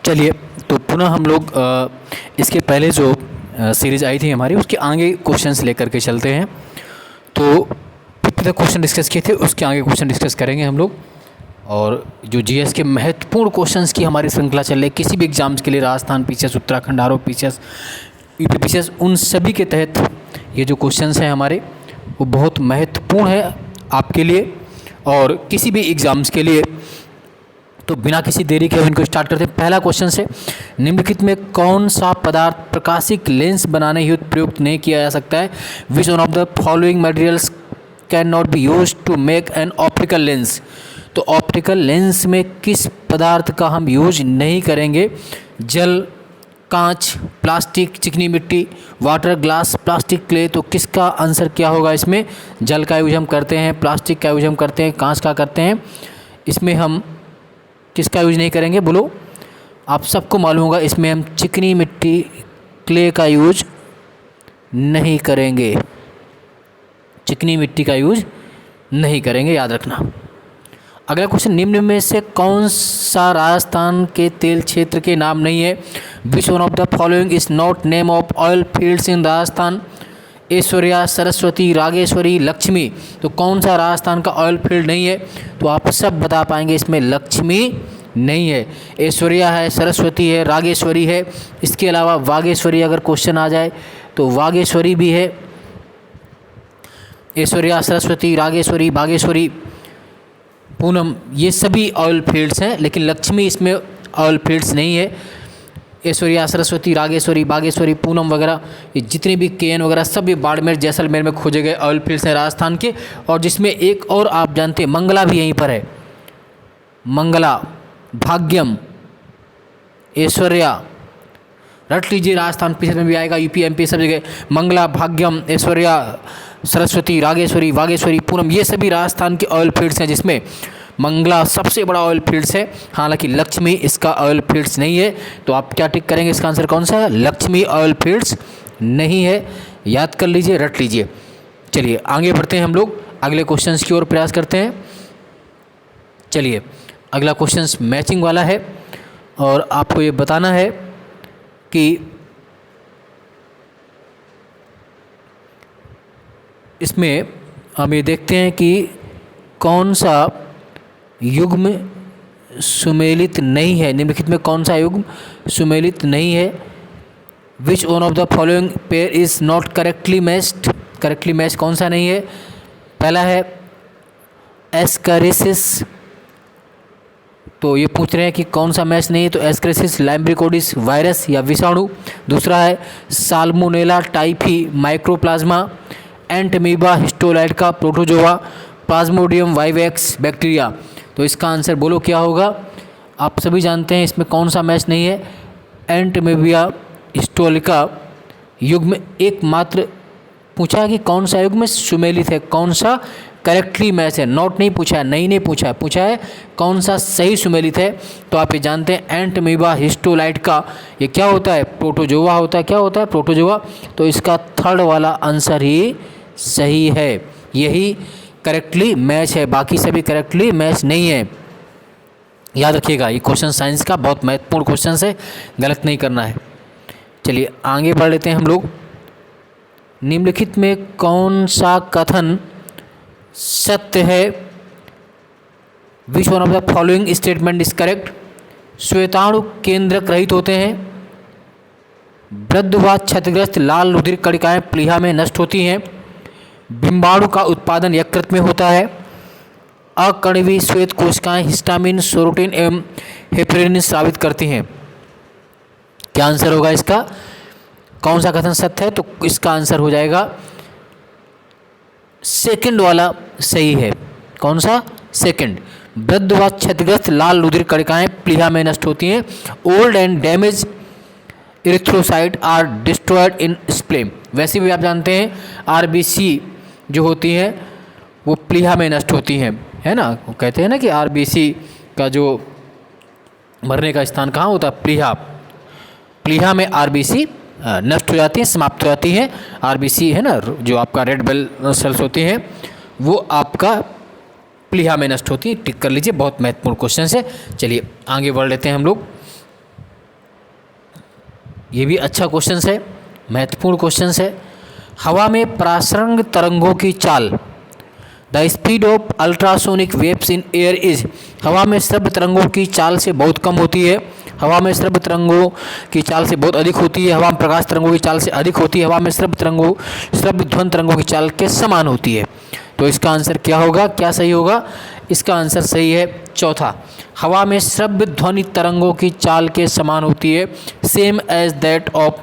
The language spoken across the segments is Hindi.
चलिए, तो पुनः हम लोग इसके पहले जो सीरीज़ आई थी हमारी, उसके आगे क्वेश्चंस लेकर के चलते हैं। तो पिछले क्वेश्चन डिस्कस किए थे, उसके आगे क्वेश्चन डिस्कस करेंगे हम लोग। और जो जीएस के महत्वपूर्ण क्वेश्चंस की हमारी श्रृंखला चल रही है किसी भी एग्जाम्स के लिए, Rajasthan PCS, Uttarakhand RO PCS, UP PCS, उन सभी के तहत ये जो क्वेश्चंस हैं हमारे, वो बहुत महत्वपूर्ण है आपके लिए और किसी भी एग्ज़ाम्स के लिए। तो बिना किसी देरी के इनको स्टार्ट करते हैं। पहला क्वेश्चन से, निम्नलिखित में कौन सा पदार्थ प्रकाशिक लेंस बनाने हेतु प्रयुक्त नहीं किया जा सकता है? Which one of the following materials can not be use to make an optical lens? तो ऑप्टिकल लेंस में किस पदार्थ का हम यूज नहीं करेंगे? जल, कांच, प्लास्टिक, चिकनी मिट्टी, वाटर, ग्लास, प्लास्टिक, क्ले। तो किसका आंसर क्या होगा इसमें? जल का यूज हम करते हैं, प्लास्टिक का यूज हम करते हैं, कांच का करते हैं। इसमें हम किसका यूज नहीं करेंगे बोलो? आप सबको मालूम होगा, इसमें हम चिकनी मिट्टी, क्ले का यूज नहीं करेंगे। चिकनी मिट्टी का यूज नहीं करेंगे, याद रखना। अगला क्वेश्चन, निम्न में से कौन सा राजस्थान के तेल क्षेत्र के नाम नहीं है? Which one of the following is not name of oil fields in Rajasthan? Aishwarya, Saraswati, Rageshwari, Lakshmi. तो कौन सा राजस्थान का ऑयल फील्ड नहीं है? तो आप सब बता पाएंगे, इसमें लक्ष्मी नहीं है, ऐश्वर्या है, सरस्वती है, रागेश्वरी है। इसके अलावा वागेश्वरी अगर क्वेश्चन आ जाए तो वागेश्वरी भी है। ऐश्वर्या, सरस्वती, रागेश्वरी, बागेश्वरी, पूनम, ये सभी ऑयल फील्ड्स हैं, लेकिन लक्ष्मी इसमें ऑयल फील्ड्स नहीं है। ऐश्वर्या, सरस्वती, रागेश्वरी, बागेश्वरी, पूनम वगैरह, ये जितने भी केन वगैरह सब ये बाड़मेर, जैसलमेर में खोजे गए ऑयल फील्ड्स हैं राजस्थान के। और जिसमें एक और आप जानते हैं, मंगला भी यहीं पर है। मंगला, भाग्यम, ऐश्वर्या, रट लीजिए, राजस्थान पीछे में भी आएगा, यूपी एमपी सब जगह। मंगला, भाग्यम, ऐश्वर्या, सरस्वती, रागेश्वरी, वागेश्वरी, पूनम, ये सभी राजस्थान के ऑयल फील्ड्स हैं, जिसमें मंगला सबसे बड़ा ऑयल फील्ड्स है। हालांकि लक्ष्मी इसका ऑयल फील्ड्स नहीं है। तो आप क्या टिक करेंगे? इसका आंसर कौन सा है? लक्ष्मी ऑयल फील्ड्स नहीं है, याद कर लीजिए, रट लीजिए। चलिए आगे बढ़ते हैं हम लोग, अगले क्वेश्चंस की ओर प्रयास करते हैं। चलिए, अगला क्वेश्चंस मैचिंग वाला है और आपको ये बताना है कि इसमें हम ये देखते हैं कि कौन सा युग्म सुमेलित नहीं है। निम्नलिखित में कौन सा युग्म सुमेलित नहीं है? Which one of the following pair is not correctly matched? Correctly match कौन सा नहीं है? पहला है एस्कैरिसिस, तो ये पूछ रहे हैं कि कौन सा मैच नहीं है। तो एस्कैरिसिस लैम्ब्रिकोडिस वायरस या विषाणु। दूसरा है salmonella typhi mycoplasma, Entamoeba histolytica protozoa, Plasmodium vivax bacteria. तो इसका आंसर बोलो क्या होगा? आप सभी जानते हैं इसमें कौन सा मैच नहीं है? एंटमीबिया हिस्टोलिका युग्म एकमात्र पूछा है कि कौन सा युग्म सुमेलित है, कौन सा करेक्टली मैच है। नॉट नहीं पूछा है, नहीं पूछा है, पूछा है कौन सा सही सुमेलित है। तो आप ये जानते हैं एंटमीबा हिस्टोलाइटिका ये क्या होता है? प्रोटोजोआ होता है। क्या होता है? प्रोटोजोआ। तो इसका थर्ड वाला आंसर ही सही है, यही करेक्टली मैच है, बाकी सभी करेक्टली मैच नहीं है। याद रखिएगा, ये क्वेश्चन साइंस का बहुत महत्वपूर्ण क्वेश्चन है, गलत नहीं करना है। चलिए आगे बढ़ लेते हैं हम लोग। निम्नलिखित में कौन सा कथन सत्य है? Which one of the following statement is correct? श्वेताणु केंद्रक रहित होते हैं, वृद्ध व क्षतिग्रस्त लाल रुधिर कणिकाएं प्लीहा में नष्ट होती हैं, बिंबाणु का उत्पादन यकृत में होता है, अकणवीय श्वेत कोशिकाएं हिस्टामिन, सोरोटिन एवं हेपरिन स्रावित करती हैं। क्या आंसर होगा इसका? कौन सा कथन सत्य है? तो इसका आंसर हो जाएगा सेकंड वाला सही है। कौन सा? सेकंड। वृद्ध व क्षतिग्रस्त लाल रुधिर कणिकाएं प्लीहा में नष्ट होती हैं। Old and damage erythrocyte are destroyed in spleen. वैसे भी आप जानते हैं आरबीसी जो होती हैं वो प्लीहा में नष्ट होती हैं, है ना। वो कहते हैं ना कि आरबीसी का जो मरने का स्थान कहाँ होता है? प्लीहा। प्लीहा में आरबीसी नष्ट हो जाती है, समाप्त हो जाती है। आरबीसी है ना, जो आपका रेड ब्लड सेल्स होती हैं वो आपका प्लीहा में नष्ट होती है। टिक कर लीजिए, बहुत महत्वपूर्ण क्वेश्चन है। चलिए आगे बढ़ लेते हैं हम लोग। ये भी अच्छा क्वेश्चन है, महत्वपूर्ण क्वेश्चन है। हवा में परासरंग तरंगों की चाल, the speed of ultrasonic waves in air is, हवा में श्रव्य तरंगों की चाल से बहुत कम होती है, हवा में श्रव्य तरंगों की चाल से बहुत अधिक होती है, हवा में प्रकाश तरंगों की चाल से अधिक होती है, हवा में श्रव्य ध्वनि तरंगों की चाल के समान होती है। तो इसका आंसर क्या होगा, क्या सही होगा? इसका आंसर सही है चौथा, हवा में श्रव्य ध्वनि तरंगों की चाल के समान होती है, same as that of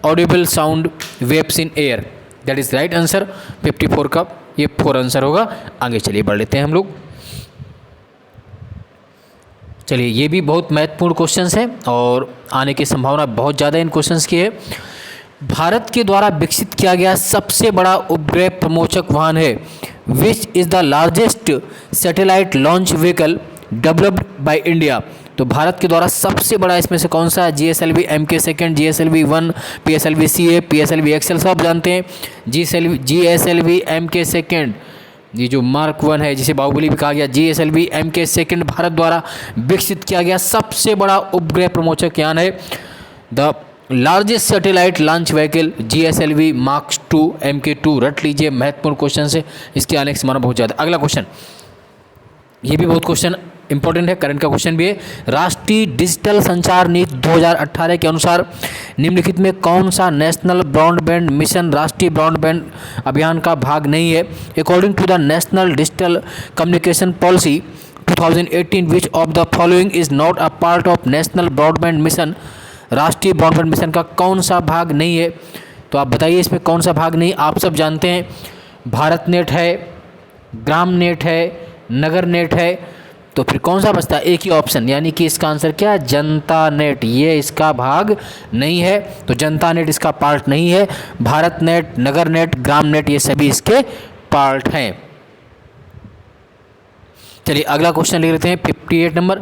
audible sound waves in air. That is right answer 54 का ये 4 आंसर होगा। आगे चलिए बढ़ लेते हैं हम लोग। चलिए ये भी बहुत महत्वपूर्ण क्वेश्चंस हैं और आने की संभावना बहुत ज़्यादा इन क्वेश्चंस की है। भारत के द्वारा विकसित किया गया सबसे बड़ा उपग्रह प्रमोचक वाहन है, which is the largest satellite launch vehicle developed by India. तो भारत के द्वारा सबसे बड़ा इसमें से कौन सा है? GSLV MK second, GSLV 1, PSLV CA, PSLV XL, सब जानते हैं। GSLV MK सेकेंड, ये जो मार्क 1 है जिसे बाहुबली भी कहा गया, GSLV MK सेकेंड भारत द्वारा विकसित किया गया सबसे बड़ा उपग्रह प्रमोचक यान है। The largest satellite launch vehicle GSLV Mark 2 MK2, रट लीजिए, महत्वपूर्ण क्वेश्चन है, इसके आने की संभावना बहुत ज़्यादा। अगला क्वेश्चन, ये भी बहुत क्वेश्चन इंपॉर्टेंट है, करंट का क्वेश्चन भी है। राष्ट्रीय डिजिटल संचार नीति 2018 के अनुसार निम्नलिखित में कौन सा नेशनल ब्रॉडबैंड मिशन राष्ट्रीय ब्रॉडबैंड अभियान का भाग नहीं है? According to the national digital communication policy 2018, which of the following is not a part of national broadband mission, राष्ट्रीय ब्रॉडबैंड मिशन का कौन सा भाग नहीं है? तो आप बताइए इसमें कौन सा भाग नहीं? आप सब जानते हैं, भारत नेट है, ग्राम नेट है, नगर नेट है, तो फिर कौन सा बचता है? एक ही ऑप्शन, यानी कि इसका आंसर क्या है? जनता नेट, ये इसका भाग नहीं है। तो जनता नेट इसका पार्ट नहीं है। भारत नेट, नगर नेट, ग्राम नेट, ये सभी इसके पार्ट हैं। चलिए अगला क्वेश्चन ले लेते हैं 58 नंबर।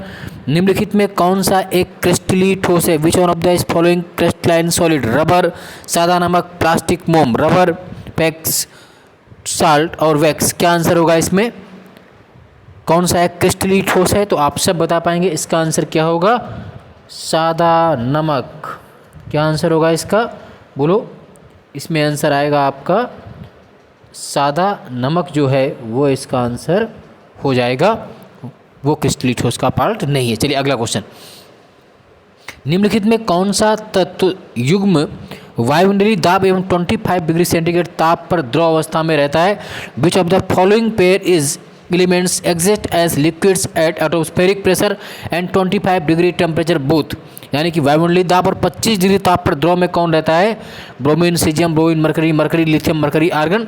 निम्नलिखित में कौन सा एक क्रिस्टलीय ठोस है? Which one of the following crystalline solid, rubber, सादा नमक, प्लास्टिक, मोम, रबर, पैक्स, साल्ट और वैक्स। क्या आंसर होगा इसमें? कौन सा एक क्रिस्टलीय ठोस है? तो आप सब बता पाएंगे इसका आंसर क्या होगा? सादा नमक। क्या आंसर होगा इसका? बोलो। इसमें आंसर आएगा आपका सादा नमक जो है वो इसका आंसर हो जाएगा, वो क्रिस्टलीय ठोस का पार्ट नहीं है। चलिए अगला क्वेश्चन, निम्नलिखित में कौन सा तत्व युग्म वायुमंडलीय दाब एवं 25 डिग्री सेंटीग्रेड ताप पर द्रव अवस्था में रहता है? Which of the following pair is elements exist as liquids at atmospheric pressure and 25 degree temperature both. यानी कि वायुमंडलीय दाब और 25 डिग्री ताप पर द्रव में कौन रहता है? Bromine, caesium, bromine, mercury, mercury, lithium, mercury, argon.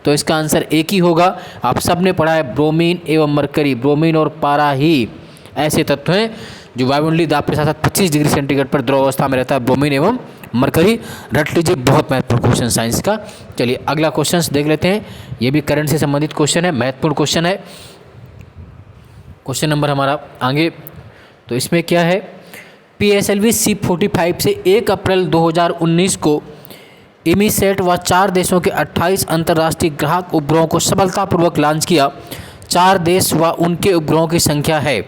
तो इसका आंसर एक ही होगा। आप सब ने पढ़ा है ब्रोमीन एवं मरकरी, ब्रोमीन और पारा ही ऐसे तत्व हैं जो वायुमंडलीय दाब के साथ साथ 25 डिग्री सेंटीग्रेड पर द्रव अवस्था में रहता है, ब्रोमीन एवं मरकरी। रट लीजिए, बहुत महत्वपूर्ण क्वेश्चन साइंस का। चलिए अगला क्वेश्चन देख लेते हैं, ये भी करंट से संबंधित क्वेश्चन है, महत्वपूर्ण क्वेश्चन है। क्वेश्चन नंबर हमारा आगे, तो इसमें क्या है? PSLV C45 से 1 अप्रैल 2019 को इमीसैट व 4 देशों के 28 अंतर्राष्ट्रीय ग्राहक उपग्रहों को सफलतापूर्वक लॉन्च किया। 4 देश व उनके उपग्रहों की संख्या है।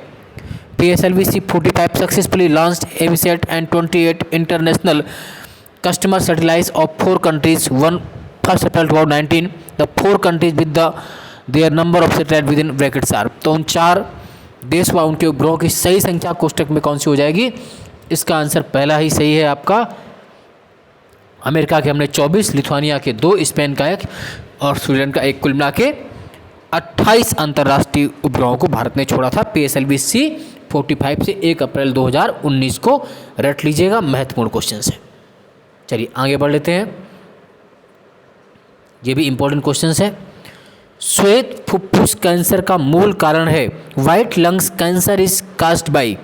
PSLV C45 successfully launched EMISAT and 28 international customer satellites of 4 countries. 1 April 2019. The 4 countries with their number of satellites within brackets are. तो उन 4 देश व उनके उपग्रहों की सही संख्या कोष्टक में कौन सी हो जाएगी? इसका आंसर पहला ही सही है आपका। अमेरिका के हमने 24, लिथुआनिया के 2, स्पेन का 1 और स्वीडन का 1, कुल मिला के 28 अंतर्राष्ट्रीय उपग्रहों को भारत ने छोड़ा था PSLV C45 से 1 अप्रैल 2019 को। रट लीजिएगा, महत्वपूर्ण क्वेश्चन है। चलिए आगे बढ़ लेते हैं, ये भी इंपॉर्टेंट क्वेश्चन है। श्वेत फुफ्फुस कैंसर का मूल कारण है? White lungs cancer is caused by.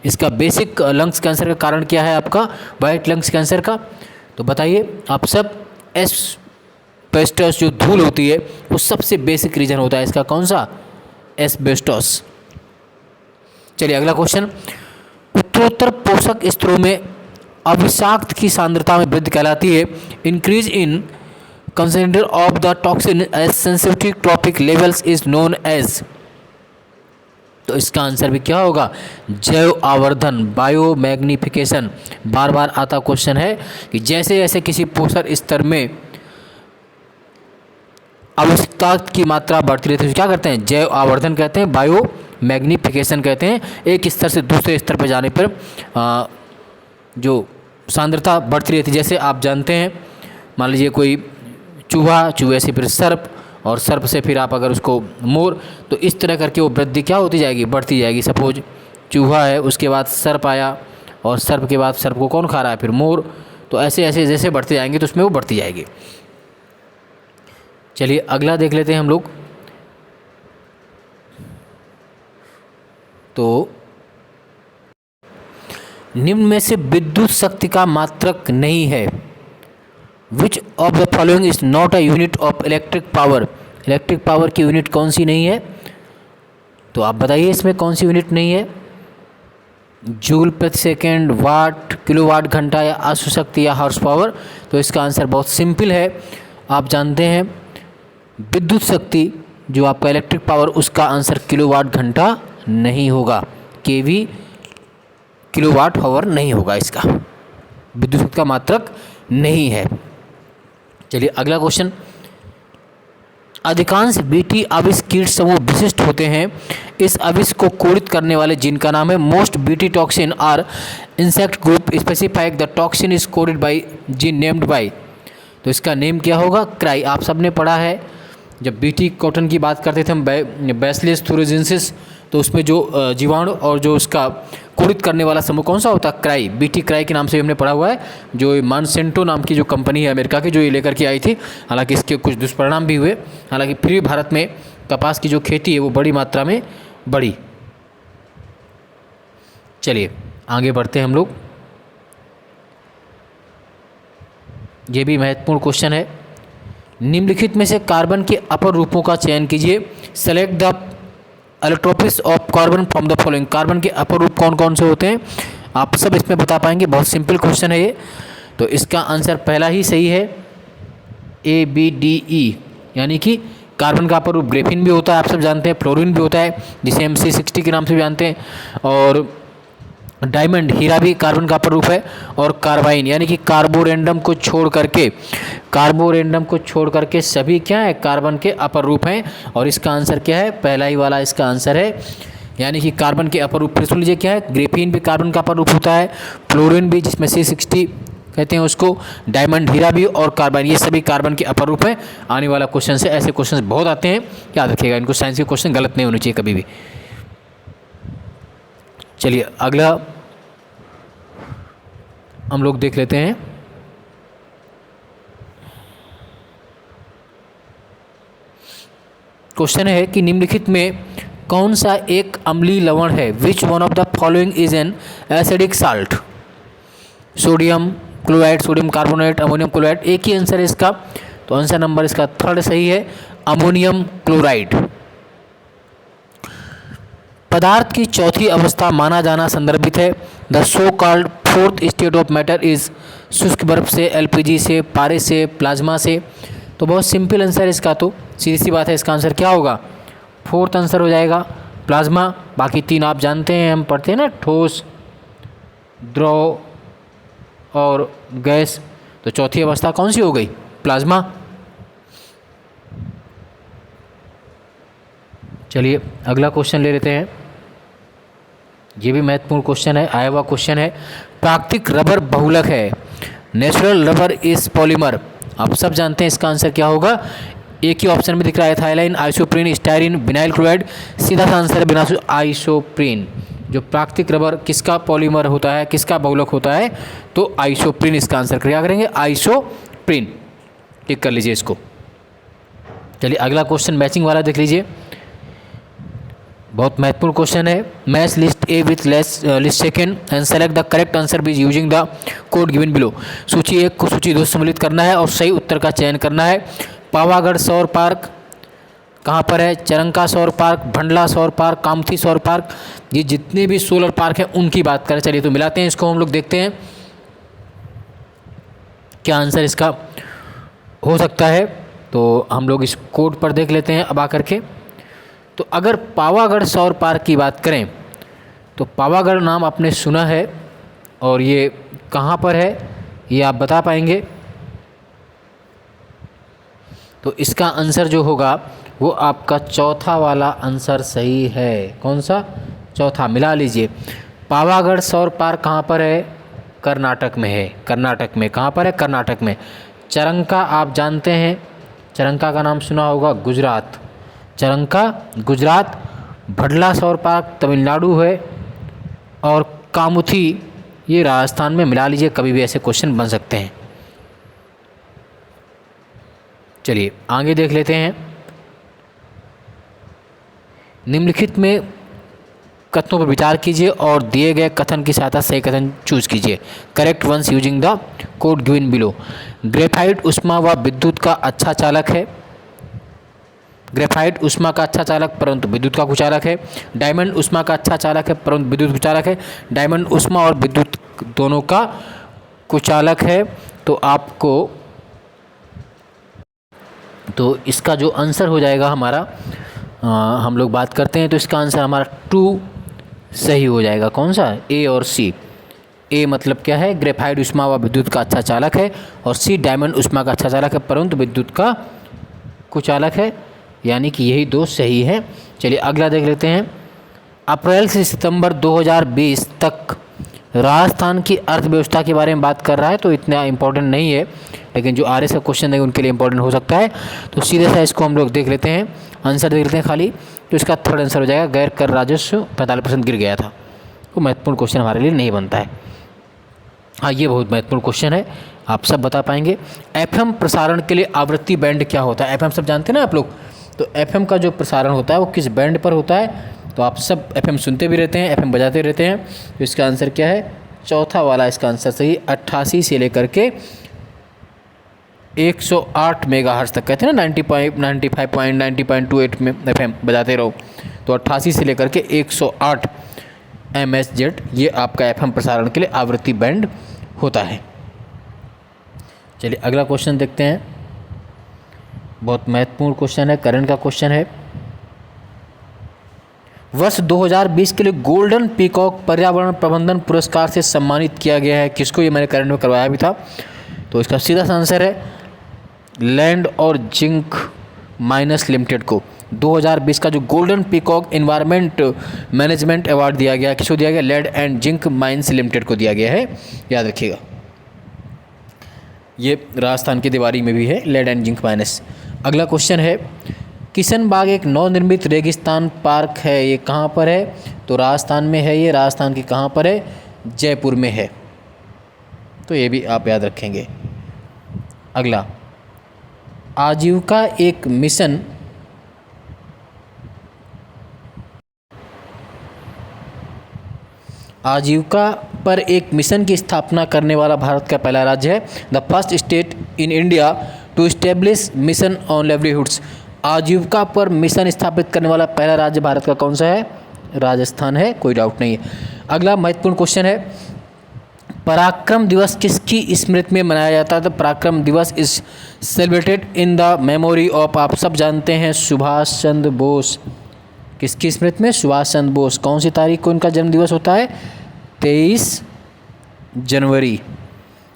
इसका बेसिक लंग्स कैंसर का कारण क्या है आपका? वाइट लंग्स कैंसर का। तो बताइए आप सब। एस्बेस्टोस जो धूल होती है वो सबसे बेसिक रीजन होता है इसका, कौन सा? एस्बेस्टोस। चलिए अगला क्वेश्चन, उत्तरोत्तर पोषक स्तरों में अविषाक्त की सांद्रता में वृद्धि कहलाती है। Increase in concentration of the toxin as sensitive trophic levels is known as. तो इसका आंसर भी क्या होगा, जैव आवर्धन, बायो मैग्निफिकेशन। बार बार आता क्वेश्चन है कि जैसे जैसे किसी पोषक स्तर में आवश्यकता की मात्रा बढ़ती रहती है, क्या करते हैं, जैव आवर्धन कहते हैं, बायो मैग्निफिकेशन कहते हैं। एक स्तर से दूसरे स्तर पर जाने पर जो सांद्रता बढ़ती रहती है। जैसे आप जानते हैं, मान लीजिए कोई चूहा, चूहे से फिर सर्प, और सर्प से फिर आप अगर उसको मोर, तो इस तरह करके वो वृद्धि क्या होती जाएगी, बढ़ती जाएगी। सपोज चूहा है, उसके बाद सर्प आया, और सर्प के बाद सर्प को कौन खा रहा है, फिर मोर। तो ऐसे ऐसे जैसे बढ़ते जाएंगे तो उसमें वो बढ़ती जाएगी। चलिए अगला देख लेते हैं हम लोग। तो निम्न में से विद्युत शक्ति का मात्रक नहीं है। Which of the following is not a unit of electric power. Electric power की यूनिट कौन सी नहीं है, तो आप बताइए इसमें कौन सी यूनिट नहीं है। जूल प्रति सेकेंड, वाट, किलोवाट घंटा, या अश्व शक्ति, या हॉर्स पावर। तो इसका आंसर बहुत सिंपल है। आप जानते हैं विद्युत शक्ति जो आपका इलेक्ट्रिक पावर, उसका आंसर किलोवाट घंटा नहीं होगा, केवी किलोवाट आवर नहीं होगा, इसका विद्युत शक्ति का मात्रक नहीं है। चलिए अगला क्वेश्चन। अधिकांश बीटी अविश कीट समूह विशिष्ट होते हैं। इस अविश को कोडित करने वाले जीन का नाम है। Most BT toxin are insect group specific the toxin is coded by gene named by. तो इसका नेम क्या होगा, क्राई। आप सबने पढ़ा है, जब बीटी कॉटन की बात करते थे हम, बैसिलस थुरिजेंसिस, तो उसमें जो जीवाणु और जो उसका कोडित करने वाला समूह कौन सा होता है, क्राई। बीटी क्राई के नाम से हमने पढ़ा हुआ है। जो मानसेंटो नाम की जो कंपनी है अमेरिका की, जो ये लेकर के आई थी, हालांकि इसके कुछ दुष्परिणाम भी हुए। हालांकि फिर भी भारत में कपास की जो खेती है वो बड़ी मात्रा में बढ़ी। चलिए आगे बढ़ते हैं हम लोग। ये भी महत्वपूर्ण क्वेश्चन है। निम्नलिखित में से कार्बन के अपर रूपों का चयन कीजिए। Select the allotropes of carbon from the following. Carbon के अपर रूप कौन कौन से होते हैं, आप सब इसमें बता पाएंगे। बहुत सिंपल क्वेश्चन है ये। तो इसका आंसर पहला ही सही है, ABDE, यानी कि कार्बन का अपर रूप ग्रेफिन भी होता है, आप सब जानते हैं। फ्लोरीन भी होता है, जिसे हम C60 के नाम से भी जानते हैं। और डायमंड, हीरा भी कार्बन का अपर रूप है। और कार्बाइन, यानी कि कार्बोरेंडम को छोड़ करके सभी क्या है, कार्बन के अपर रूप हैं। और इसका आंसर क्या है, पहला ही वाला इसका आंसर है, यानी कि कार्बन के अपर रूप। फिर सुन लीजिए क्या है, ग्रेफीन भी कार्बन का अपर रूप होता है, फ्लोरीन भी जिसमें C60 कहते हैं उसको, डायमंड, हीरा भी, और कार्बाइन, ये सभी कार्बन के अपर रूप हैं। आने वाला क्वेश्चन से ऐसे क्वेश्चन बहुत आते हैं, याद रखिएगा इनको। साइंस के क्वेश्चन गलत नहीं होने चाहिए कभी भी। चलिए अगला हम लोग देख लेते हैं। क्वेश्चन है कि निम्नलिखित में कौन सा एक अम्लीय लवण है। Which one of the following is an acidic salt. Sodium chloride, sodium carbonate, ammonium chloride, एक ही आंसर है इसका। तो आंसर नंबर इसका थर्ड सही है, अमोनियम क्लोराइड। पदार्थ की चौथी अवस्था माना जाना संदर्भित है। The so called fourth state of matter is. शुष्क बर्फ से, LPG से, पारे से, प्लाज्मा से। तो बहुत सिंपल आंसर है इसका, तो सीधी सी बात है, इसका आंसर क्या होगा, फोर्थ आंसर हो जाएगा, प्लाज्मा। बाकी तीन आप जानते हैं, हम पढ़ते हैं ना, ठोस, द्रव और गैस। तो चौथी अवस्था कौन सी हो गई, प्लाज्मा। चलिए अगला क्वेश्चन ले लेते हैं। ये भी महत्वपूर्ण क्वेश्चन है, आया हुआ क्वेश्चन है। प्राकृतिक रबर बहुलक है। Natural rubber is polymer. आप सब जानते हैं इसका आंसर क्या होगा, एक ही ऑप्शन में दिख रहा है, एथाइलाइन, आइसोप्रीन, स्टायरीन, विनाइल क्लोराइड। सीधा सा आंसर है बिना आइसोप्रीन। जो प्राकृतिक रबर किसका पॉलीमर होता है, किसका बहुलक होता है, तो आइसोप्रीन इसका आंसर। क्या करेंगे, आइसोप्रीन। टिक कर लीजिए इसको। चलिए अगला क्वेश्चन मैचिंग वाला देख लीजिए, बहुत महत्वपूर्ण क्वेश्चन है। Match list A with list second and select the correct answer be using the code given below. सूची 1 को सूची 2 सम्मिलित करना है और सही उत्तर का चयन करना है। पावागढ़ सौर पार्क कहाँ पर है, चरंका सौर पार्क, भंडला सौर पार्क, कामथी सौर पार्क, ये जितने भी सोलर पार्क हैं उनकी बात करें। चलिए तो मिलाते हैं इसको, हम लोग देखते हैं क्या आंसर इसका हो सकता है। तो हम लोग इस कोड पर देख लेते हैं अब आकर के। तो अगर पावागढ़ सौर पार्क की बात करें तो पावागढ़ नाम आपने सुना है, और ये कहाँ पर है ये आप बता पाएंगे? तो इसका आंसर जो होगा वो आपका चौथा वाला आंसर सही है। कौन सा? चौथा। मिला लीजिए। पावागढ़ सौर पार्क कहाँ पर है? कर्नाटक में है। कर्नाटक में। कहाँ पर है? कर्नाटक में। चरंका आप जानते हैं, चरंका का नाम सुना होगा, गुजरात। चरंका गुजरात। भडला सौर पार्क तमिलनाडु है, और कामुथी ये राजस्थान में। मिला लीजिए, कभी भी ऐसे क्वेश्चन बन सकते हैं। चलिए आगे देख लेते हैं। निम्नलिखित में कथनों पर विचार कीजिए और दिए गए कथन की सहायता सही कथन चूज कीजिए। Correct ones using the code given below. Graphite ऊष्मा व विद्युत का अच्छा चालक है। ग्रेफाइट ऊष्मा का अच्छा चालक परंतु विद्युत का कुचालक है। डायमंड ऊष्मा का अच्छा चालक है परंतु विद्युत कुचालक है। डायमंड ऊष्मा और विद्युत दोनों का कुचालक है। तो आपको तो इसका जो आंसर हो जाएगा हमारा, हम लोग बात करते हैं तो इसका आंसर हमारा 2 सही हो जाएगा। कौन सा? ए और सी। ए मतलब क्या है? ग्रेफाइट ऊष्मा व विद्युत का अच्छा चालक है, और सी डायमंड ऊष्मा का अच्छा चालक है परंतु विद्युत का कुचालक है, यानी कि यही 2 सही है। चलिए अगला देख लेते हैं। अप्रैल से सितंबर 2020 तक राजस्थान की अर्थव्यवस्था के बारे में बात कर रहा है, तो इतना इम्पोर्टेंट नहीं है, लेकिन जो आरएस का क्वेश्चन है उनके लिए इम्पोर्टेंट हो सकता है। तो सीधे सा इसको हम लोग देख लेते हैं, आंसर देख लेते हैं खाली। तो इसका थर्ड आंसर हो जाएगा गैर कर राजस्व 45% गिर गया था। तो महत्वपूर्ण क्वेश्चन हमारे लिए नहीं बनता है। हाँ, ये बहुत महत्वपूर्ण क्वेश्चन है, आप सब बता पाएंगे। एफएम प्रसारण के लिए आवृत्ति बैंड क्या होता है? एफएम सब जानते हैं ना आप लोग। तो एफएम का जो प्रसारण होता है वो किस बैंड पर होता है? तो आप सब एफएम सुनते भी रहते हैं, एफएम बजाते रहते हैं। तो इसका आंसर क्या है? चौथा वाला इसका आंसर सही। 88 से लेकर के 108 मेगाहर्ट्ज़ तक, कहते हैं ना 90.90.28 में एफएम बजाते रहो। तो 88 से लेकर के 108 MHz ये आपका एफएम प्रसारण के लिए आवृत्ति बैंड होता है। चलिए अगला क्वेश्चन देखते हैं। बहुत महत्वपूर्ण क्वेश्चन है, करंट का क्वेश्चन है। वर्ष 2020 के लिए गोल्डन पीकॉक पर्यावरण प्रबंधन पुरस्कार से सम्मानित किया गया है किसको? ये मैंने करंट में करवाया भी था। तो इसका सीधा सा आंसर है लैंड और जिंक माइनस लिमिटेड को 2020 का जो golden peacock environment management award दिया गया, किसको दिया गया? Lead and zinc mines limited को दिया गया है, याद रखिएगा। ये राजस्थान की दीवारी में भी है, लेड एंड जिंक माइनस। अगला क्वेश्चन है, किशनबाग एक नवनिर्मित रेगिस्तान पार्क है, ये कहाँ पर है? तो राजस्थान में है। ये राजस्थान की कहाँ पर है? जयपुर में है। तो ये भी आप याद रखेंगे। अगला, आजीविका एक मिशन आजीविका पर एक मिशन की स्थापना करने वाला भारत का पहला राज्य है। The first state in India to establish mission on livelihoods. आजीविका पर मिशन स्थापित करने वाला पहला राज्य भारत का कौन सा है? राजस्थान है, कोई डाउट नहीं है। अगला महत्वपूर्ण क्वेश्चन है, पराक्रम दिवस किसकी स्मृति में मनाया जाता है? तो पराक्रम दिवस is celebrated in the memory of, आप सब जानते हैं, सुभाष चंद्र बोस। किसकी स्मृति में? सुभाष चंद्र बोस। कौन सी तारीख को इनका जन्म दिवस होता है? 23 जनवरी।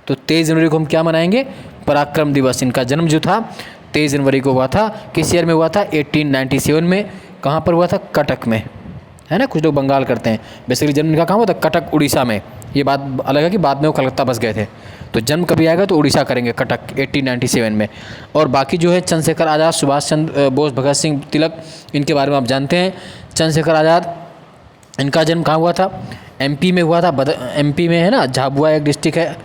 तो 23 जनवरी को हम क्या मनाएंगे? पराक्रम दिवस। इनका जन्म जो था 23 जनवरी को हुआ था। किस ईयर में हुआ था? 1897 में। कहाँ पर हुआ था? कटक में, है ना। कुछ लोग बंगाल करते हैं, बेसिकली जन्म इनका कहाँ हुआ था? कटक, उड़ीसा में। ये बात अलग है कि बाद में वो कलकत्ता बस गए थे। तो जन्म कभी आएगा तो उड़ीसा करेंगे, कटक 1897 में। और बाकी जो है चंद्रशेखर आज़ाद, सुभाष चंद्र बोस, भगत सिंह, तिलक, इनके बारे में आप जानते हैं। चंद्रशेखर आज़ाद, इनका जन्म कहाँ हुआ था? एमपी में हुआ था। एमपी में है ना, झाबुआ एक डिस्ट्रिक्ट है।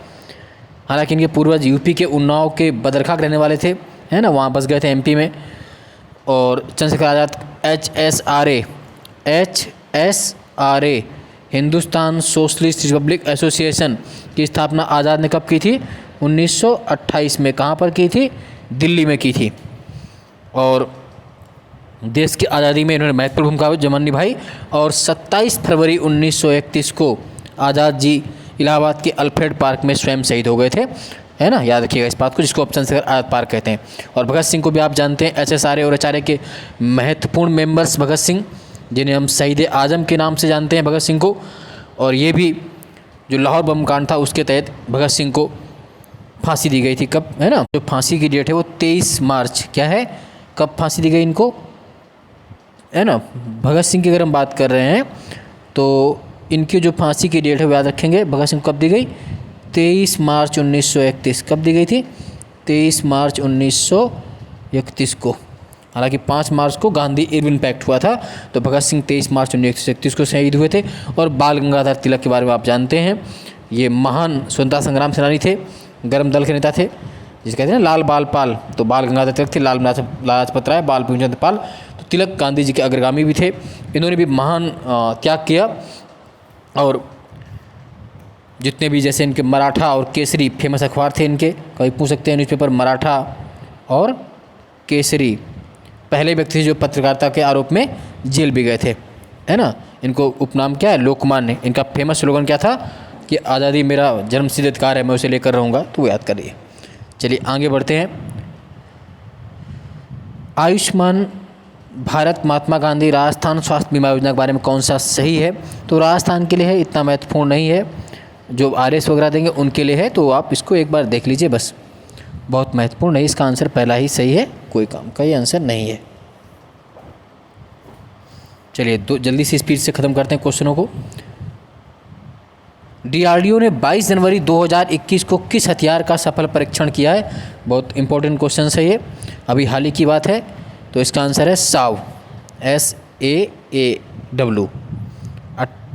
हालांकि इनके पूर्वज यूपी के उन्नाव के बदरखा के रहने वाले थे, है ना, वहाँ बस गए थे एमपी में। और Chandrashekhar Azad HSRA Hindustan socialist Republic association की स्थापना आज़ाद ने कब की थी? 1928 में। कहाँ पर की थी? दिल्ली में की थी। और देश की आज़ादी में इन्होंने महत्वपूर्ण भूमिका निभाई। और 27 फरवरी 1931 को आज़ाद जी इलाहाबाद के अल्फ्रेड पार्क में स्वयं शहीद हो गए थे, है ना, याद रखिएगा इस बात को, जिसको ऑप्शन से आयत पार कहते हैं। और भगत सिंह को भी आप जानते हैं HSRA और HRA के महत्वपूर्ण मेंबर्स भगत सिंह, जिन्हें हम शहीद आजम के नाम से जानते हैं भगत सिंह को। और ये भी जो लाहौर बम कांड था उसके तहत भगत सिंह को फांसी दी गई थी। कब, है ना, जो फांसी की डेट है वो 23 मार्च, क्या है, कब फांसी दी गई इनको, है ना, भगत सिंह की अगर हम बात कर रहे हैं तो इनकी जो फांसी की डेट है वो याद रखेंगे, भगत सिंह को कब दी गई, 23 मार्च 1931। कब दी गई थी, 23 मार्च 1931 को। हालांकि 5 मार्च को गांधी इरविन पैक्ट हुआ था, तो भगत सिंह 23 मार्च 1931 को शहीद हुए थे। और बाल गंगाधर तिलक के बारे में आप जानते हैं, ये महान स्वतंत्रता संग्राम सेनानी थे, गर्म दल के नेता थे, जिसे कहते हैं ना लाल बाल पाल, तो बाल गंगाधर तिलक थे, लाल लाजपत राय, बाल भीमचंद्र पाल, तो तिलक गांधी जी के अग्रगामी भी थे। इन्होंने भी महान त्याग किया। और जितने भी जैसे इनके मराठा और केसरी फेमस अखबार थे इनके, कभी पूछ सकते हैं न्यूज़पेपर, मराठा और केसरी, पहले व्यक्ति थे जो पत्रकारिता के आरोप में जेल भी गए थे, है ना। इनको उपनाम क्या है, लोकमान्य। इनका फेमस स्लोगन क्या था कि आज़ादी मेरा जन्मसिद्ध अधिकार है, मैं उसे लेकर रहूँगा, तो वो याद करिए। चलिए आगे बढ़ते हैं। आयुष्मान भारत महात्मा गांधी राजस्थान स्वास्थ्य बीमा योजना के बारे में कौन सा सही है, तो राजस्थान के लिए है, इतना महत्वपूर्ण नहीं है, जो RS वगैरह देंगे उनके लिए है, तो आप इसको एक बार देख लीजिए बस, बहुत महत्वपूर्ण नहीं, इसका आंसर पहला ही सही है, कोई काम का ये आंसर नहीं है। चलिए जल्दी से स्पीड से ख़त्म करते हैं क्वेश्चनों को। DRDO ने 22 जनवरी 2021 को किस हथियार का सफल परीक्षण किया है, बहुत इंपॉर्टेंट क्वेश्चन है ये, अभी हाल ही की बात है, तो इसका आंसर है SAW, SAAW।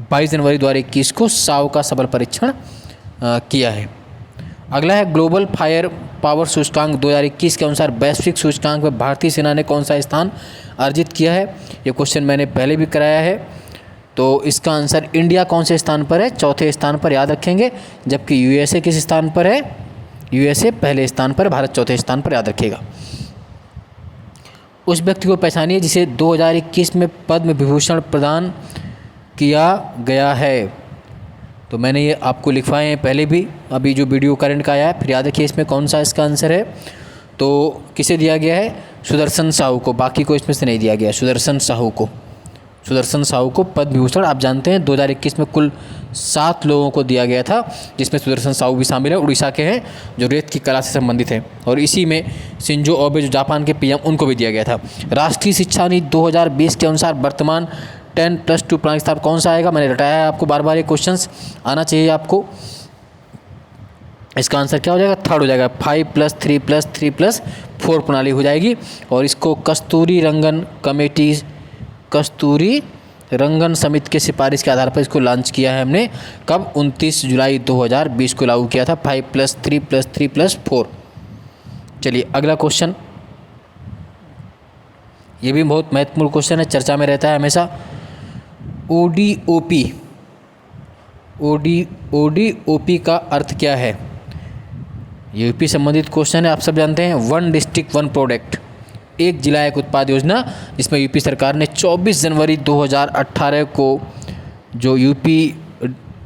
22 जनवरी 2021 को SAW का सफल परीक्षण किया है। अगला है ग्लोबल फायर पावर सूचकांक 2021 के अनुसार वैश्विक सूचकांक में भारतीय सेना ने कौन सा स्थान अर्जित किया है, ये क्वेश्चन मैंने पहले भी कराया है। तो इसका आंसर इंडिया कौन से स्थान पर है, चौथे स्थान पर, याद रखेंगे। जबकि USA किस स्थान पर है, USA पहले स्थान पर, भारत चौथे स्थान पर, याद रखिएगा। उस व्यक्ति को पहचानिए जिसे 2021 में पद्म विभूषण प्रदान किया गया है, तो मैंने ये आपको लिखवाए हैं पहले भी, अभी जो वीडियो करंट का आया है, फिर याद रखिए इसमें कौन सा इसका आंसर है। तो किसे दिया गया है, सुदर्शन साहू को, बाकी को इसमें से नहीं दिया गया, सुदर्शन साहू को, सुदर्शन साहू को पद्म विभूषण, आप जानते हैं 2021 में कुल 7 लोगों को दिया गया था, जिसमें सुदर्शन साहू भी शामिल है, उड़ीसा के हैं, जो रेत की कला से संबंधित हैं। और इसी में शिंजो ओबे जो जापान के PM, उनको भी दिया गया था। राष्ट्रीय शिक्षा नीति 2020 के अनुसार वर्तमान 10+2 प्रणाली स्थान कौन सा आएगा, मैंने रटाया है आपको बार बार, ये क्वेश्चंस आना चाहिए आपको। इसका आंसर क्या हो जाएगा, थर्ड हो जाएगा, 5+3+3+4 प्रणाली हो जाएगी। और इसको कस्तूरी रंगन समिति के सिफारिश के आधार पर इसको लॉन्च किया है हमने, कब, 29 जुलाई 2020 को लागू किया था, 5+3+3+4। चलिए अगला क्वेश्चन, ये भी बहुत महत्वपूर्ण क्वेश्चन है, चर्चा में रहता है हमेशा। ODOP का अर्थ क्या है, ये यूपी संबंधित क्वेश्चन है, आप सब जानते हैं। 1 डिस्ट्रिक्ट 1 प्रोडक्ट, एक जिला एक उत्पाद योजना, जिसमें यूपी सरकार ने 24 जनवरी 2018 को जो यूपी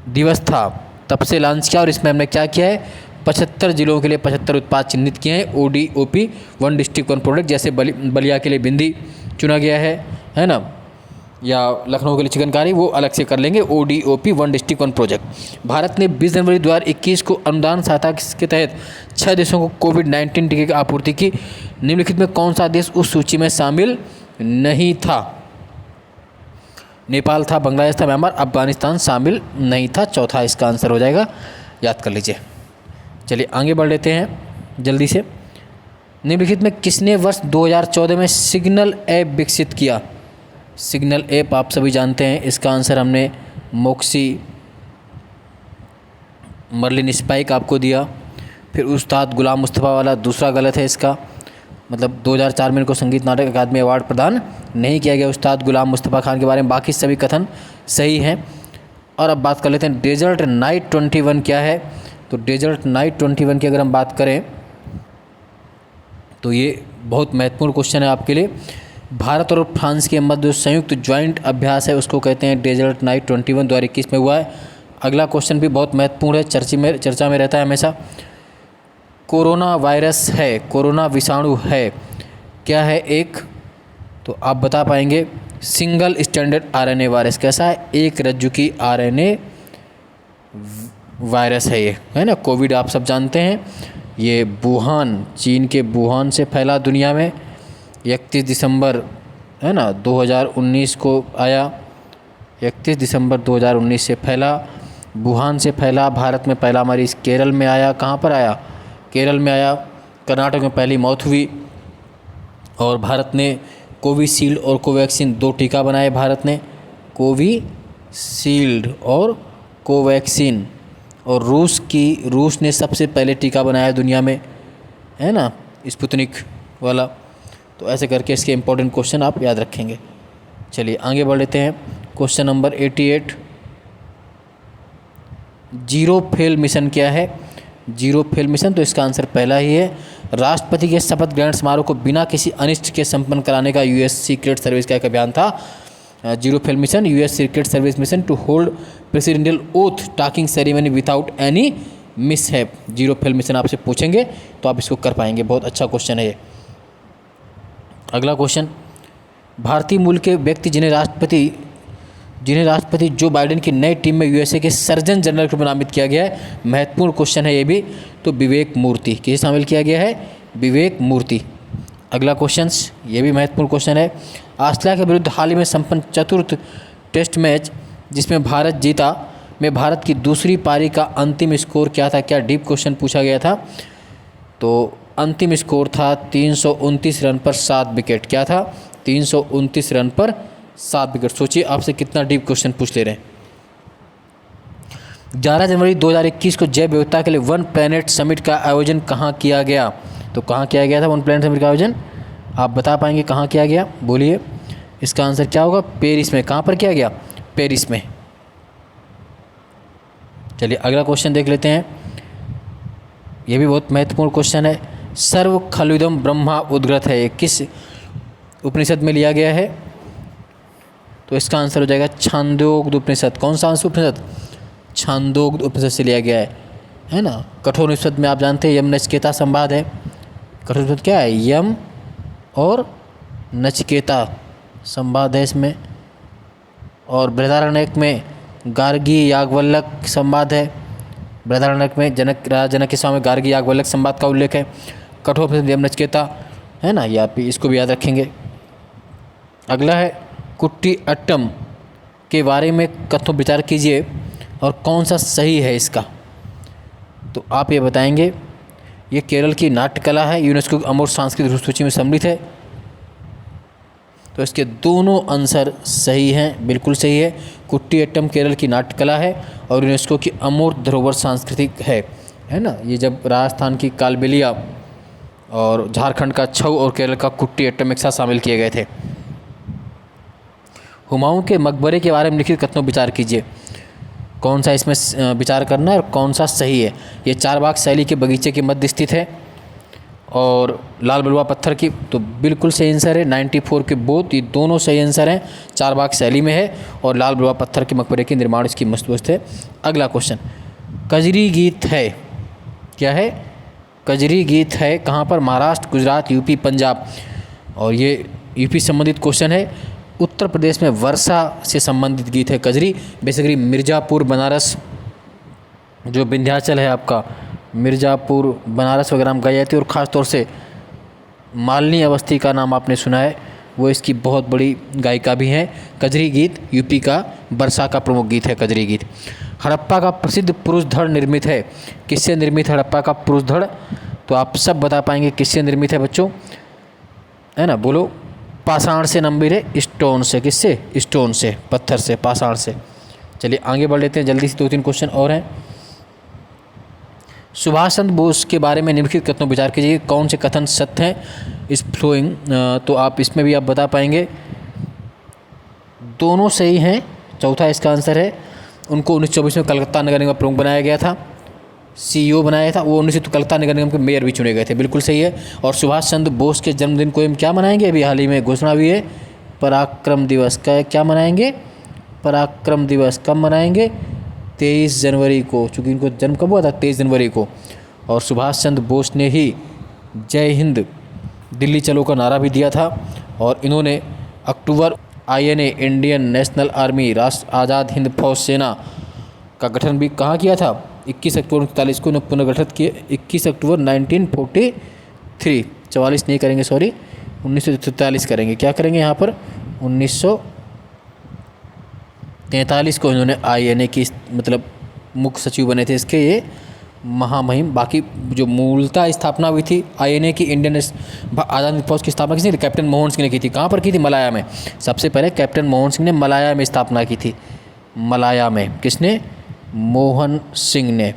दिवस था तब से लॉन्च किया। और इसमें हमने क्या किया है, 75 जिलों के लिए 75 उत्पाद चिन्हित किए हैं। ODOP 1 डिस्ट्रिक्ट 1 प्रोडक्ट, जैसे बलिया के लिए बिंदी चुना गया है ना, या लखनऊ के लिए चिकनकारी, वो अलग से कर लेंगे। ODOP 1 district 1 project. भारत ने 20 जनवरी 2021 को अनुदान सहायता के तहत 6 देशों को कोविड-19 टीके की आपूर्ति की। निम्नलिखित में कौन सा देश उस सूची में शामिल नहीं था, नेपाल था, बांग्लादेश था, म्यांमार, अफगानिस्तान शामिल नहीं था, चौथा इसका आंसर हो जाएगा, याद कर लीजिए। चलिए आगे बढ़ लेते हैं जल्दी से। निम्नलिखित में किसने वर्ष 2014 में सिग्नल ऐप विकसित किया, सिग्नल ऐप आप सभी जानते हैं, इसका आंसर हमने मोक्सी मर्लिन स्पाइक आपको दिया। फिर उस्ताद गुलाम मुस्तफ़ा वाला दूसरा गलत है इसका, मतलब 2004 में इनको संगीत नाटक अकादमी अवार्ड प्रदान नहीं किया गया उस्ताद गुलाम मुस्तफ़ा खान के बारे में, बाकी सभी कथन सही हैं। और अब बात कर लेते हैं डेजर्ट नाइट 21 क्या है। तो डेजर्ट नाइट 21 की अगर हम बात करें तो ये बहुत महत्वपूर्ण क्वेश्चन है आपके लिए। भारत और फ्रांस के मध्य जो संयुक्त ज्वाइंट अभ्यास है उसको कहते हैं डेजर्ट नाइट 21, 2021 में हुआ है। अगला क्वेश्चन भी बहुत महत्वपूर्ण है, चर्चा में रहता है हमेशा। कोरोना वायरस है, कोरोना विषाणु है, क्या है एक? तो आप बता पाएंगे सिंगल स्टैंडर्ड आरएनए वायरस। कैसा है? एक रज्जु की आरएनए वायरस है ये, है ना। कोविड आप सब जानते हैं, ये वुहान, चीन के वुहान से फैला दुनिया में। 31 दिसंबर है ना 2019 को आया। 31 दिसंबर 2019 से फैला, वुहान से फैला। भारत में पहला मरीज केरल में आया। कहाँ पर आया? केरल में आया। कर्नाटक में पहली मौत हुई। और भारत ने कोविशील्ड और कोवैक्सीन 2 टीका बनाए। भारत ने कोविशील्ड और कोवैक्सीन। और रूस ने सबसे पहले टीका बनाया दुनिया में, है ना, स्पुतनिक वाला। तो ऐसे करके इसके इम्पोर्टेंट क्वेश्चन आप याद रखेंगे। चलिए आगे बढ़ लेते हैं। Question number 88, zero fail mission क्या है? जीरो फेल मिशन, तो इसका आंसर पहला ही है। राष्ट्रपति के शपथ ग्रहण समारोह को बिना किसी अनिष्ट के संपन्न कराने का यूएस सीक्रेट सर्विस का एक अभियान था। Zero fail mission, US secret service mission to hold presidential oath taking ceremony without any mishap. Zero fail mission आपसे पूछेंगे तो आप इसको कर पाएंगे। बहुत अच्छा क्वेश्चन है ये। अगला क्वेश्चन, भारतीय मूल के व्यक्ति जिन्हें राष्ट्रपति जो बाइडेन की नई टीम में यूएसए के सर्जन जनरल को नामित किया गया है। महत्वपूर्ण क्वेश्चन है ये भी। तो विवेक मूर्ति, किसे शामिल किया गया है? विवेक मूर्ति। अगला क्वेश्चन, ये भी महत्वपूर्ण क्वेश्चन है। ऑस्ट्रेलिया के विरुद्ध हाल ही में संपन्न चतुर्थ टेस्ट मैच जिसमें भारत जीता, में भारत की दूसरी पारी का अंतिम स्कोर क्या था? क्या डीप क्वेश्चन पूछा गया था। तो अंतिम स्कोर था 329 रन पर 7 विकेट। क्या था? 329 रन पर 7 विकेट। सोचिए आपसे कितना डीप क्वेश्चन पूछ ले रहे हैं। 11 जनवरी 2021 को जैव विविधता के लिए वन प्लैनेट समिट का आयोजन कहाँ किया गया? तो कहाँ किया गया था वन प्लैनेट समिट का आयोजन? आप बता पाएंगे कहाँ किया गया? बोलिए। इसका आंसर क्या होगा? पेरिस में। कहाँ पर किया गया? पेरिस में। चलिए अगला क्वेश्चन देख लेते हैं। यह भी बहुत महत्वपूर्ण क्वेश्चन है। सर्व खलुदम ब्रह्मा उद्गत है, किस उपनिषद में लिया गया है? तो इसका आंसर हो जाएगा छांदोग्य उपनिषद। कौन सा उपनिषद? छांदोग्य उपनिषद से लिया गया है ना। कठोर उपनिषद में आप जानते हैं यम नचिकेता संवाद है। कठोर उपनिषद क्या है? यम और नचिकेता संवाद है इसमें। और बृहदारण्यक में गार्गी याज्ञवल्क संवाद है। बृहदारण्यक में राजा जनक के समय गार्गी याज्ञवल्क संवाद का उल्लेख है। कठोर उपनिषद यम नचिकेता है ना। या इसको भी याद रखेंगे। अगला है कुट्टी अट्टम के बारे में कथन विचार कीजिए और कौन सा सही है इसका? तो आप ये बताएंगे। ये केरल की नाट्य कला है, यूनेस्को की अमूर्त सांस्कृतिक सूची में सम्मिलित है। तो इसके दोनों आंसर सही हैं, बिल्कुल सही है। कुट्टी अट्टम केरल की नाट्य कला है और यूनेस्को की अमूर्त धरोहर सांस्कृतिक है ना। ये जब राजस्थान की कालबेलिया और झारखंड का छऊ और केरल का कुट्टी अट्टम एक साथ शामिल किए गए थे। हुमायूं के मकबरे के बारे में लिखित कथनों विचार कीजिए। कौन सा इसमें विचार करना है और कौन सा सही है? ये चारबाग शैली के बगीचे के मध्य स्थित है और लाल बलुआ पत्थर की, तो बिल्कुल सही आंसर है। 94 के बोथ, ये दोनों सही आंसर हैं। चारबाग शैली में है और लाल बलुआ पत्थर के मकबरे के निर्माण इसकी मस्त है। अगला क्वेश्चन, कजरी गीत है, क्या है? कजरी गीत है कहाँ पर? महाराष्ट्र, गुजरात, यूपी, पंजाब। और ये यूपी संबंधित क्वेश्चन है। उत्तर प्रदेश में वर्षा से संबंधित गीत है कजरी। बेसिकली मिर्ज़ापुर, बनारस, जो विंध्याचल है आपका, मिर्ज़ापुर, बनारस वगैरह में गाई जाती है। और ख़ास तौर से मालिनी अवस्थी का नाम आपने सुना है, वो इसकी बहुत बड़ी गायिका भी हैं। कजरी गीत यूपी का वर्षा का प्रमुख गीत है कजरी गीत। हड़प्पा का प्रसिद्ध पुरुष धड़ निर्मित है, किससे निर्मित है हड़प्पा का पुरुष धड़? तो आप सब बता पाएंगे किससे निर्मित है बच्चों, है ना। बोलो। पाषाण से नंबर है, स्टोन से। किससे? स्टोन से, पत्थर से, पाषाण से। चलिए आगे बढ़ लेते हैं जल्दी से। 2-3 क्वेश्चन और हैं। सुभाष चंद्र बोस के बारे में निम्नलिखित कथनों विचार कीजिए। कौन से कथन सत्य हैं? इस फ्लोइंग, तो आप इसमें भी आप बता पाएंगे। दोनों सही हैं। चौथा इसका आंसर है। उनको 1924 में कलकत्ता नगर निगम प्रमुख बनाया गया था, CEO बनाया था। वो 1900 कलकत्ता नगर निगम के मेयर भी चुने गए थे, बिल्कुल सही है। और सुभाष चंद्र बोस के जन्मदिन को हम क्या मनाएंगे? अभी हाल ही में घोषणा हुई है, पराक्रम दिवस का। क्या मनाएंगे? पराक्रम दिवस। कब मनाएंगे? 23 जनवरी को, चूँकि इनको जन्म कब हुआ था? 23 जनवरी को। और सुभाष चंद्र बोस ने ही जय हिंद दिल्ली चलो का नारा भी दिया था। और इन्होंने अक्टूबर INA इंडियन नेशनल आर्मी राष्ट्र आज़ाद हिंद फौज सेना का गठन भी कहाँ किया था? 21 अक्टूबर 1943 को पुनर्गठित किए। 21 अक्टूबर 1943, 44 नहीं करेंगे, सॉरी 1943 करेंगे। क्या करेंगे यहाँ पर? 1943 को इन्होंने INA की मतलब मुख्य सचिव बने थे इसके ये महामहिम। बाकी जो मूलतः स्थापना हुई थी INA की इंडियन आज़ाद हिंद फौज की स्थापना किसने की? कैप्टन मोहन सिंह ने की थी। कहाँ पर की थी? मलाया में। सबसे पहले कैप्टन मोहन सिंह ने मलाया में स्थापना की थी। मलाया में किसने? मोहन सिंह ने।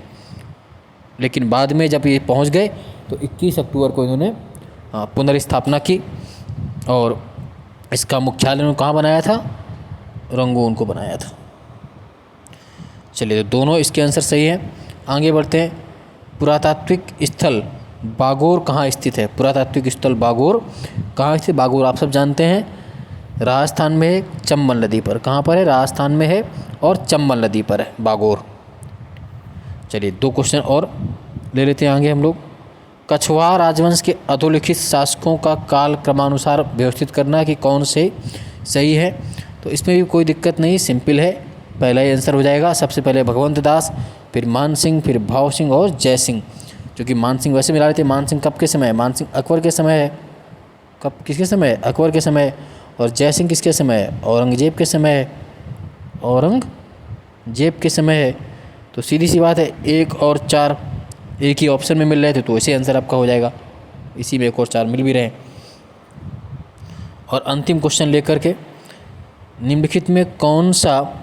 लेकिन बाद में जब ये पहुंच गए तो 21 अक्टूबर को इन्होंने पुनर्स्थापना की और इसका मुख्यालय इन्होंने कहाँ बनाया था? रंगून को बनाया था। चलिए, तो दोनों इसके आंसर सही हैं। आगे बढ़ते हैं। पुरातात्विक स्थल बागोर कहाँ स्थित है? पुरातात्विक स्थल बागोर कहाँ स्थित? बागोर आप सब जानते हैं राजस्थान में है, चंबल नदी पर। कहाँ पर है? राजस्थान में है और चंबल नदी पर है बागोर। चलिए, 2 क्वेश्चन और ले लेते हैं आगे हम लोग। कछवाहा राजवंश के अधोलिखित शासकों का काल क्रमानुसार व्यवस्थित करना कि कौन से सही है? तो इसमें भी कोई दिक्कत नहीं, सिंपल है। पहला ही आंसर हो जाएगा। सबसे पहले भगवंत दास, फिर मान सिंह, फिर भाव सिंह और जय सिंह। क्योंकि मान सिंह वैसे मिला रहे थे। मान सिंह कब के समय है? मान सिंह अकबर के समय है। कब, किसके समय है? अकबर के समय। और जय सिंह किसके समय है? औरंगजेब के समय है। औरंगजेब के समय है। तो सीधी सी बात है, 1 और 4 एक ही ऑप्शन में मिल रहे थे तो इसे आंसर आपका हो जाएगा। इसी में 1 और 4 मिल भी रहे हैं। और अंतिम क्वेश्चन लेकर के, निम्नलिखित में कौन सा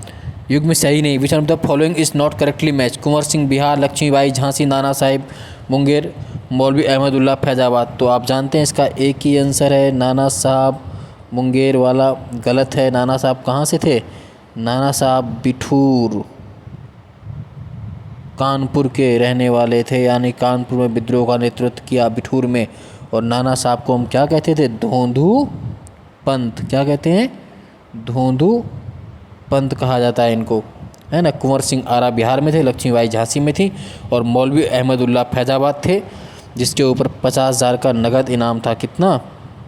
युग्म सही नहीं? Which one of the following is not correctly match? Kunwar Singh Bihar, Lakshmibai Jhansi, Nana Sahib Munger, मौलवी अहमदुल्ला फैजाबाद। तो आप जानते हैं इसका एक ही आंसर है, नाना साहब मुंगेर वाला गलत है। नाना साहब कहाँ से थे? नाना साहब बिठूर, कानपुर के रहने वाले थे, यानी कानपुर में विद्रोह का नेतृत्व किया बिठूर में। और नाना साहब को हम क्या कहते थे? धोंधू पंत। क्या कहते हैं? धोंधू पंत कहा जाता है इनको, है ना। कुंवर सिंह आरा बिहार में थे, लक्ष्मीबाई झांसी में थी और मौलवी अहमदुल्ला फैजाबाद थे, जिसके ऊपर 50,000 का नगद इनाम था। कितना?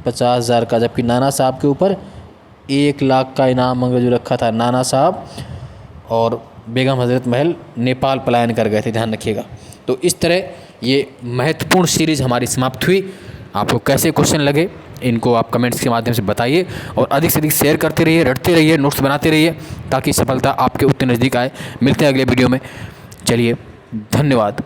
50,000 का। जबकि नाना साहब के ऊपर 1 लाख का इनाम अंग्रेजों रखा था। नाना साहब और बेगम हज़रत महल नेपाल पलायन कर गए थे, ध्यान रखिएगा। तो इस तरह ये महत्वपूर्ण सीरीज़ हमारी समाप्त हुई। आपको कैसे क्वेश्चन लगे इनको आप कमेंट्स के माध्यम से बताइए और अधिक से अधिक शेयर करते रहिए, रटते रहिए, नोट्स बनाते रहिए ताकि सफलता आपके उतने नज़दीक आए। मिलते हैं अगले वीडियो में। चलिए, धन्यवाद।